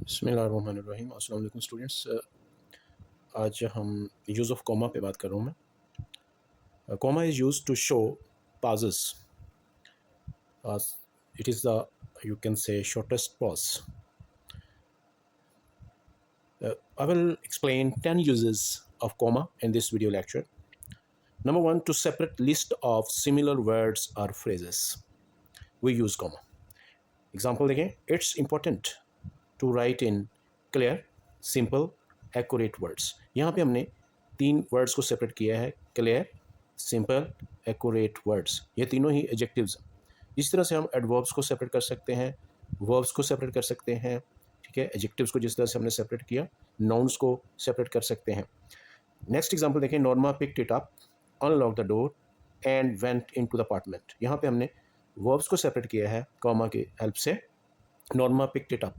बिस्मिल्लाहिर्रहमानिर्रहीम। अस्सलाम वालेकुम स्टूडेंट्स। आज हम यूज़ ऑफ कॉमा पे बात कर रहा हूँ मैं। Comma is use to show pauses. It is the, you can say, shortest pause. I will explain 10 uses of comma in this video lecture. Number one, to separate list of similar words or phrases, we use comma. Example देखें, it's important to write in clear, simple, accurate words. यहाँ पे हमने 3 words को separate किया है, clear, simple, accurate words. ये तीनों ही adjectives. इस तरह से हम एडवर्ब्स को सेपरेट कर सकते हैं, वर्ब्स को सेपरेट कर सकते हैं, ठीक है। एडजेक्टिव्स को जिस तरह से हमने सेपरेट किया, नाउन्स को सेपरेट कर सकते हैं। नेक्स्ट एग्जांपल देखें, Norma picked it up, unlock the door and went into the apartment. यहाँ पे हमने वर्ब्स को सेपरेट किया है कॉमा की हेल्प से। Norma picked it up,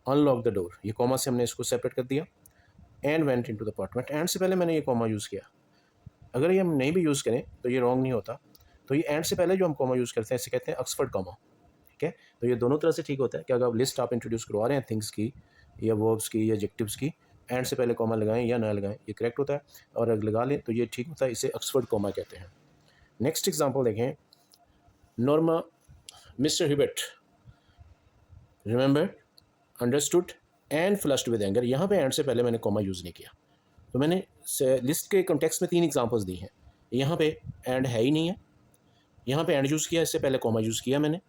unlock the door, ये कॉमा से हमने इसको सेपरेट कर दिया। And went into the apartment, and से पहले मैंने ये कॉमा यूज़ किया। अगर ये हम नहीं भी यूज़ करें तो ये रॉन्ग नहीं होता। तो ये एंड से पहले जो हम कॉमा यूज़ करते हैं इसे कहते हैं ऑक्सफोर्ड कॉमा, ठीक है। तो ये दोनों तरह से ठीक होता है कि अगर लिस्ट आप इंट्रोड्यूस करवा रहे हैं थिंग्स की या वर्ब्स की या एडजेक्टिव्स की, एंड से पहले कॉमा लगाएं या ना लगाएं, ये करेक्ट होता है। और अगर लगा लें तो ये ठीक होता है, इसे ऑक्सफोर्ड कॉमा कहते हैं। नेक्स्ट एग्जाम्पल देखें, Norma mister Hibbert remembered, understood and flushed with anger. यहाँ पे एंड से पहले मैंने कॉमा यूज़ नहीं किया। तो मैंने लिस्ट के कॉन्टेक्स्ट में 3 एग्जांपल्स दी हैं। यहाँ पे एंड है ही नहीं है, यहाँ पे एंड यूज़ किया, इससे पहले कॉमा यूज़ किया मैंने,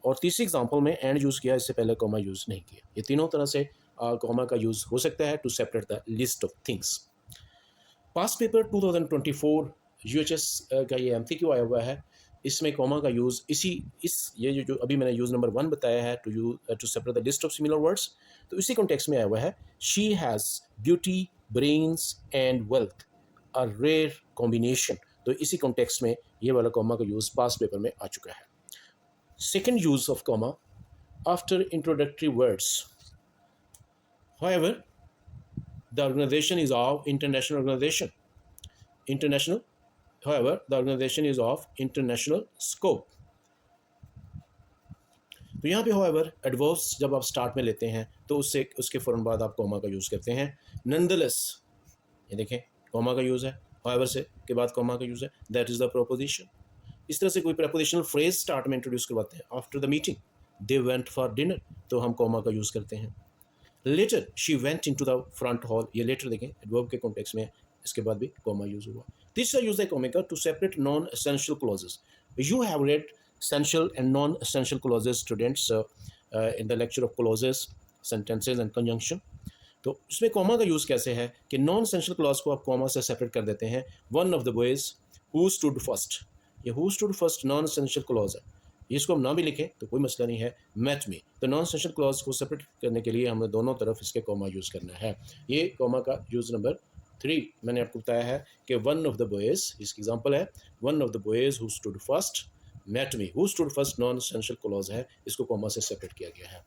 और तीसरी एग्जांपल में एंड यूज़ किया, इससे पहले कॉमा यूज़ नहीं किया। ये तीनों तरह से कॉमा का यूज़ हो सकता है to separate the list of things. Past paper 2024 UHS का ये एमसीक्यू आया हुआ है। इसमें कॉमा का यूज़ ये जो अभी मैंने यूज़ नंबर 1 बताया है, to separate the list of similar words, तो इसी कॉन्टेक्स्ट में आया हुआ है। She has beauty, brains and wealth, a rare combination. तो इसी कॉन्टेक्स्ट में ये वाला कॉमा का यूज़ पास्ट पेपर में आ चुका है। Second use of comma after introductory words, however the organization is of international organization, international, however the organization is of international scope। तो यहाँ पे however एडवर्ब्स जब आप स्टार्ट में लेते हैं तो उसके फ़ौरन बाद आप कॉमा का यूज़ करते हैं। nonetheless, ये देखें कॉमा का यूज़ है, however से के बाद कॉमा का यूज़ है, that is the proposition। इस तरह से कोई प्रपोजिशनल फ्रेज स्टार्ट में इंट्रोड्यूस करवाते हैं। After the meeting they went for dinner, तो हम कॉमा का यूज़ करते हैं। Later she went into the front hall, ये लेटर देखें एडवर्ब के कॉन्टेक्स्ट में, इसके बाद भी कॉमा यूज़ हुआ। तीसरा यूज़ है कॉमा का to separate non essential clauses. You have read essential and non essential clauses students in the lecture of clauses, sentences and conjunction. तो इसमें कॉमा का यूज़ कैसे है कि नॉन एसेंशियल क्लॉज को आप कॉमा से सेपरेट कर देते हैं। One of the boys who stood first, ये who stood first non essential clause है, इसको हम ना भी लिखें तो कोई मसला नहीं है। मैच मी, तो नॉन एसेंशियल क्लॉज को सेपरेट करने के लिए हमें दोनों तरफ इसके कॉमा यूज़ करना है। ये कॉमा का यूज़ नंबर 3 मैंने आपको बताया है कि वन ऑफ द बॉयज़, इसकी एग्जांपल है one of the boys who stood first met me, who stood first non essential clause है, इसको कॉमा से सेपरेट किया गया है।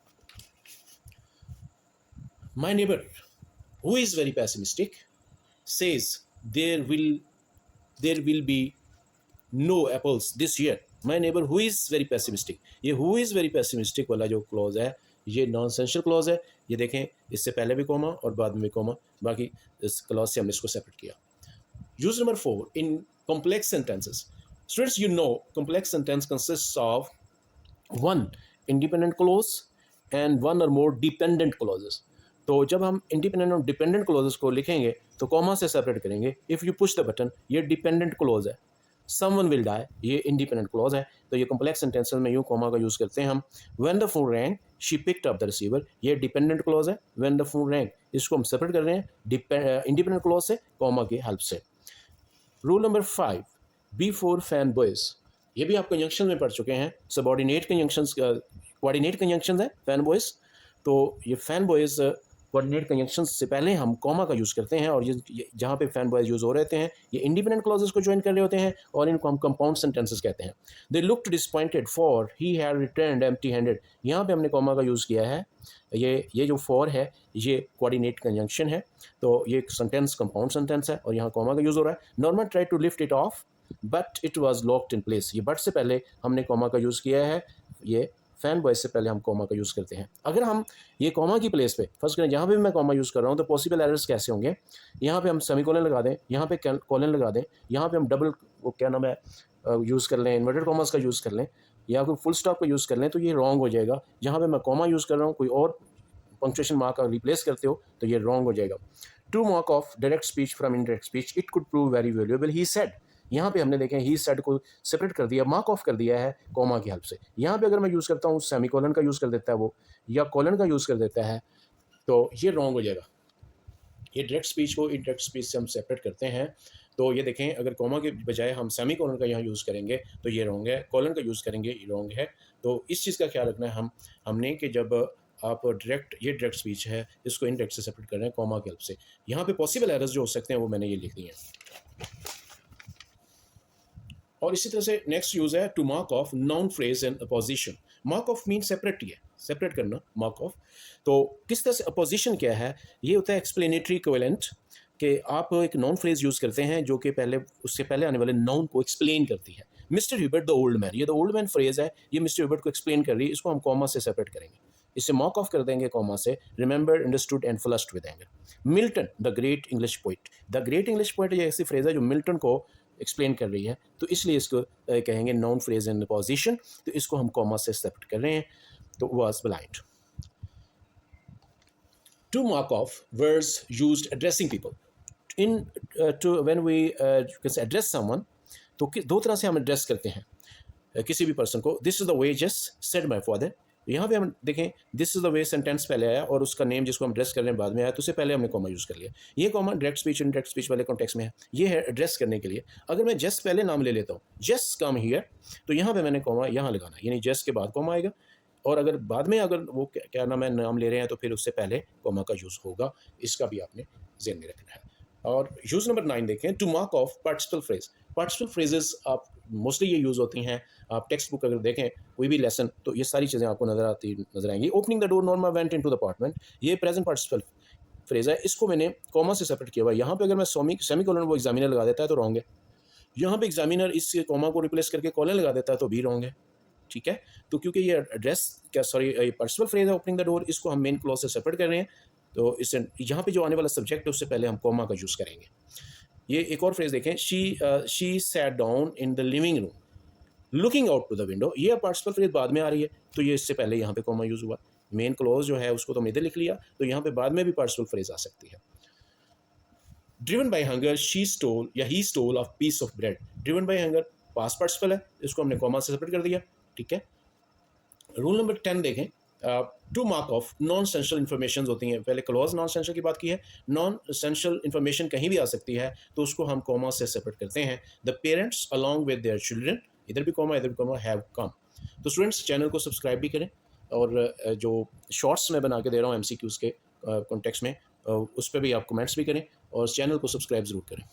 My neighbour who is very pessimistic says there will be no apples this year। my neighbor who is very pessimistic, ये who is very pessimistic वाला जो clause है ये नॉन एसेंशियल क्लॉज है। ये देखें इससे पहले भी कॉमा और बाद में भी कॉमा, बाकी इस क्लॉज से हमने इसको सेपरेट किया। Use number 4 in complex sentences. Students, you know complex sentence consists of one independent clause and one or more dependent clauses। तो जब हम इंडिपेंडेंट और डिपेंडेंट क्लॉजेस को लिखेंगे तो कॉमा से सेपरेट करेंगे। If you push the button, ये डिपेंडेंट क्लॉज है। समवन विल डाई, ये इंडिपेंडेंट क्लॉज है। तो ये कॉम्प्लेक्स सेंटेंसेस में यूँ कॉमा का यूज़ करते हैं हम। When the phone wrong she picked up the receiver, ये डिपेंडेंट क्लॉज है। व्हेन द फोन रैंग, इसको हम सेपरेट कर रहे हैं इंडिपेंडेंट क्लॉज से, कॉमा की हेल्प से। Rule number 5 before fan boys, ये भी आप कंजंक्शन में पढ़ चुके हैं। सबॉर्डिनेट कंजंक्शंस, कोऑर्डिनेट कंजंक्शंस है फैन बॉयज़। तो ये फैन बॉयज़ कोऑर्डिनेट कंजंक्शन से पहले हम कॉमा का यूज़ करते हैं, और ये जहाँ पे फैन बॉयज़ यूज़ हो रहे हैं ये इंडिपेंडेंट क्लॉजेस को ज्वाइन कर रहे होते हैं, और इनको हम कंपाउंड सेंटेंसेस कहते हैं। They looked disappointed for he had returned empty handed, यहाँ पे हमने कॉमा का यूज़ किया है। ये जो फॉर है ये कोऑर्डिनेट कंजंक्शन है, तो ये सेंटेंस कंपाउंड सेंटेंस है और यहाँ कॉमा का यूज़ हो रहा है। Norman try to lift it off but it was locked in place, ये बट से पहले हमने कॉमा का यूज़ किया है। ये फैन बॉय से पहले हम कॉमा का यूज़ करते हैं। अगर हम ये कॉमा की प्लेस पे फर्स्ट करें, जहाँ पे भी मैं कॉमा यूज़ कर रहा हूँ तो पॉसिबल एरर्स कैसे होंगे, यहाँ पे हम सेमीकोलन लगा दें, यहाँ पे कोलन लगा दें, यहाँ पे हम डबल वो क्या नाम है यूज़ कर लें, इन्वर्टेड कॉमास का यूज़ कर लें, या कोई फुल स्टॉप का यूज़ कर लें, तो ये रॉन्ग हो जाएगा। जहाँ पे मैं कॉमा यूज़ कर रहा हूँ कोई और पंक्चुएशन मार्क का रिप्लेस करते हो तो ये रॉन्ग हो जाएगा। To mark off direct speech from indirect speech, it could prove very valuable, he said. यहाँ पे हमने देखें ही सेड को सेपरेट कर दिया, मार्क ऑफ कर दिया है कॉमा की हेल्प से। यहाँ पे अगर मैं यूज़ करता हूँ सेमीकोलन का यूज़ कर देता है वो, या कोलन का यूज़ कर देता है, तो ये रॉन्ग हो जाएगा। ये डायरेक्ट स्पीच को इनडायरेक्ट स्पीच से हम सेपरेट करते हैं। तो ये देखें, अगर कॉमा के बजाय हम सेमी कोलन का यहाँ यूज़ करेंगे तो ये रॉन्ग है, कोलन का यूज़ करेंगे ये रॉन्ग है। तो इस चीज़ का ख्याल रखना है हमने कि जब आप ये डायरेक्ट स्पीच है, इसको इनडायरेक्ट से सेपरेट कर रहे हैं कॉमा की हेल्प से। यहाँ पे पॉसिबल एरर्स जो हो सकते हैं वो मैंने ये लिख दिए हैं। और इसी तरह से नेक्स्ट यूज़ है to mark off noun phrase and apposition. Mark off mean separate ही है, सेपरेट करना मार्क ऑफ। तो किस तरह से अपोजिशन क्या है, ये होता है एक्सप्लेनेटरी इक्विवेलेंट, कि आप एक नाउन फ्रेज यूज़ करते हैं जो कि पहले उससे पहले आने वाले नाउन को एक्सप्लेन करती है। Mister Hubert the old man, ये द ओल्ड मैन फ्रेज है, ये मिस्टर ह्यूबर्ट को एक्सप्लेन कर रही है, इसको हम कॉमा से सेपरेट करेंगे, इसे मार्क ऑफ कर देंगे कॉमा से, remember, understood and flushed with anger. Milton the great English poet, the great English poet ये ऐसी फ्रेज है जो मिल्टन को एक्सप्लेन कर रही है, तो इसलिए इसको कहेंगे नाउन फ्रेज एंड अपोजिशन, तो इसको हम कॉमा से सेपरेट कर रहे हैं। तो was blind. To mark off words used addressing people in to when we address someone, तो दो तरह से हम एड्रेस करते हैं किसी भी पर्सन को। This is the way just said my father, यहाँ पे हम देखें this is the way sentence पहले आया और उसका नेम जिसको हम एड्रेस कर रहे हैं बाद में आया, तो उससे पहले हमने कॉमा यूज़ कर लिया। ये comma direct speech indirect speech वाले कॉन्टेक्स्ट में है, ये है एड्रेस करने के लिए। अगर मैं जस्ट पहले नाम ले लेता हूँ, जस्ट कम हियर, तो यहाँ पे मैंने कॉमा यहाँ लगाना, यानी जस्ट के बाद कॉमा आएगा, और अगर बाद में अगर वो क्या नाम है नाम ले रहे हैं तो फिर उससे पहले कॉमा का यूज़ होगा, इसका भी आपने ज़हन में रखना है। और यूज़ नंबर 9 देखें, to mark off participle phrase. Participle phrases आप मोस्टली ये यूज़ होती हैं, आप टेक्स्ट बुक अगर देखें कोई भी लेसन तो ये सारी चीज़ें आपको नज़र आएंगी। Opening the door, Norma went into the apartment, ये प्रेजेंट पार्टिसिपल फ्रेज है, इसको मैंने कॉमा से सेपरेट किया हुआ है। यहाँ पे अगर मैं सेमीकोलन वो एग्जामिनर लगा देता है तो रॉन्ग है, यहाँ पे एग्जामिनर इस कॉमा को रिप्लेस करके कॉलन लगा देता है तो भी रॉन्ग है, ठीक है। तो क्योंकि ये एड्रेस पार्टिसिपल फ्रेज है ओपनिंग द डोर, इसको हम मेन क्लॉज से सेपरेट कर रहे हैं, तो इससे यहाँ पे जो आने वाला सब्जेक्ट है उससे पहले हम कॉमा का यूज़ करेंगे। ये एक और फ्रेज देखें, she sat down in the living room looking out to the window, ये पार्टिसिपल फ्रेज बाद में आ रही है, तो ये इससे पहले यहाँ पे कॉमा यूज़ हुआ। मेन क्लॉज जो है उसको तो हमने इधर लिख लिया, तो यहाँ पे बाद में भी पार्टिसिपल फ्रेज आ सकती है। Driven by hunger she stole या he stole of piece of bread, driven by hunger past participle है, इसको हमने कॉमा से सेपरेट कर दिया, ठीक है। रूल नंबर 10 देखें, to mark off non essential information होती हैं, पहले क्लॉज नॉन सेंशियल की बात की है, नॉन सेंशियल इन्फॉर्मेशन कहीं भी आ सकती है तो उसको हम कॉमा से सेपरेट करते हैं। The parents along with their children, इधर भी कॉमा इधर भी कॉमा, हैव कम। तो स्टूडेंट्स चैनल को सब्सक्राइब भी करें, और जो शॉर्ट्स मैं बना के दे रहा हूँ MCQs के कॉन्टेक्स्ट में, उस पर भी आप कमेंट्स भी करें और चैनल को सब्सक्राइब ज़रूर करें।